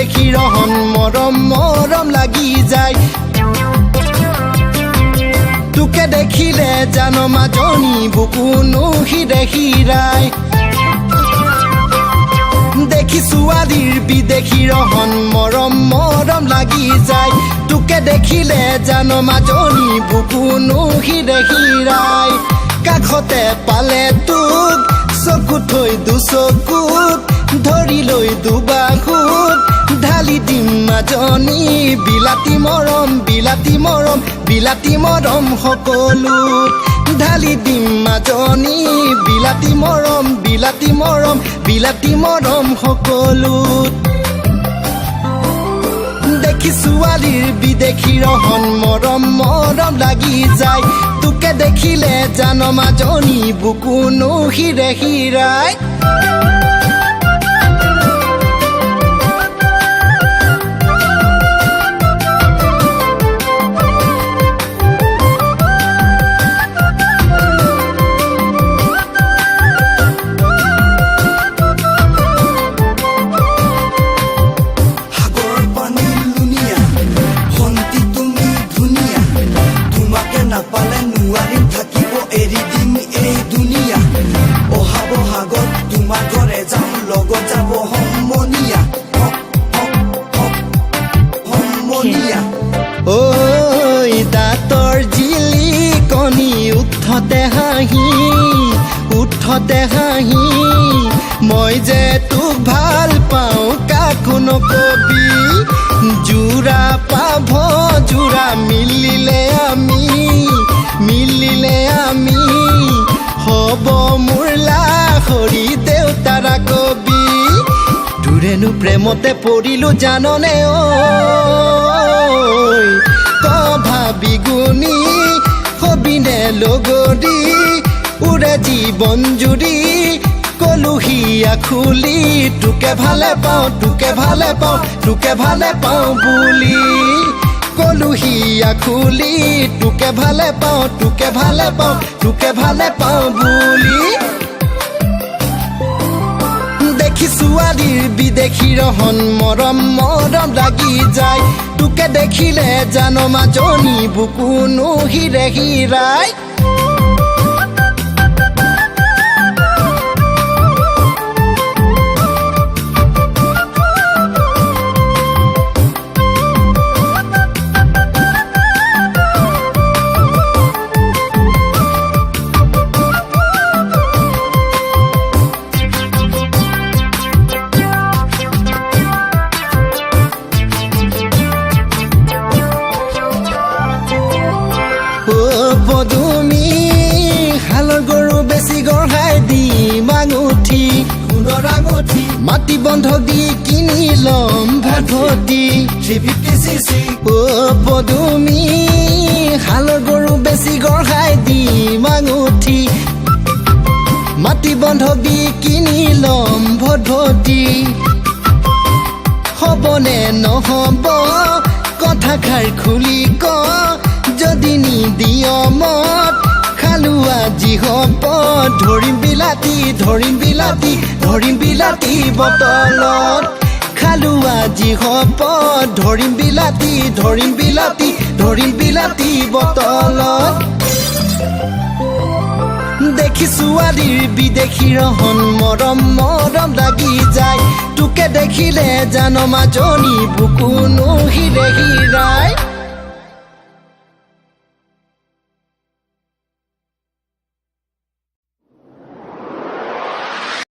বিদেশী ৰহন মৰম মৰম লাগি যায় তোকে দেখিলে জানো মাজনী বুকুনো হিৰে হিৰাই দেখি ছোৱালীৰ বিদেশী ৰহন মৰম মৰম লাগি যায় তোকে দেখিলে জানো মাজনী বুকুনো হিৰে হিৰাই কাষতে পালে তোক চকু থৈ দুচকুত ধৰি লৈ দুবাহুত ঢালি দিম মাজনী বিলাতী মৰম বিলাতী মৰম বিলাতী মৰম সকলোত ঢালি দিম মাজনী বিলাতী মৰম বিলাতী মৰম বিলাতী মৰম সকলোত দেখি ছোৱালীৰ বিদেশী ৰহন মৰম মৰম লাগি যায় তোকে দেখিলে জানো মাজনী বুকুনো হিৰে হিৰাই উঠতে হাঁহি মই যে তোক ভাল পাওঁ কাকো নকবি জোৰা পাভ জোৰা মিলিলে আমি হ'ব মোৰ লাহৰি দেউতাৰা কবি তোৰেনো প্ৰেমতে পৰিলো জাননে ঐ ভাবি গুণি হবিনে লগৰী উৰে জীৱন জুৰি কলুহিয়া খুলি তোকে ভালে পাওঁ তোকে ভালে পাওঁ তোকে ভালে পাওঁ বুলি কলুহিয়া খুলি তোকে ভালে পাওঁ তোকে ভালে পাওঁ তোকে ভালে পাওঁ বুলি দেখি ছোৱালীৰ বিদেশী ৰহন মৰম মৰম লাগি যায় তোকে দেখিলে জানো মাজনী বুকুনো হিৰে হিৰাই পদুমী হালৰ গৰু বেছি গঢ়াই দি মাঙুঠি সোণৰ আঙুঠি মাটি বন্ধক দি কিনি লম ভাগতি 350cc পদুমী হালৰ গৰু বেছি গঢ়াই দি মাঙুঠি মাটি বন্ধক দি কিনি লম ভদভতি হ'বনে নহ'ব কথাষাৰ খুলি ক যদি নিদিয় মত খালো আজি হ'ব ধৰিম বিলাতী ধৰিম বিলাতী ধৰিম বিলাতী বটলত খালো আজি হ'ব ধৰিম বিলাতী ধৰিম বিলাতী ধৰিম বিলাতী বটলত দেখি ছোৱালীৰ বিদেশী ৰহন মৰম মৰম লাগি যায় তোকে দেখিলে জানো মাজনী বুকুনো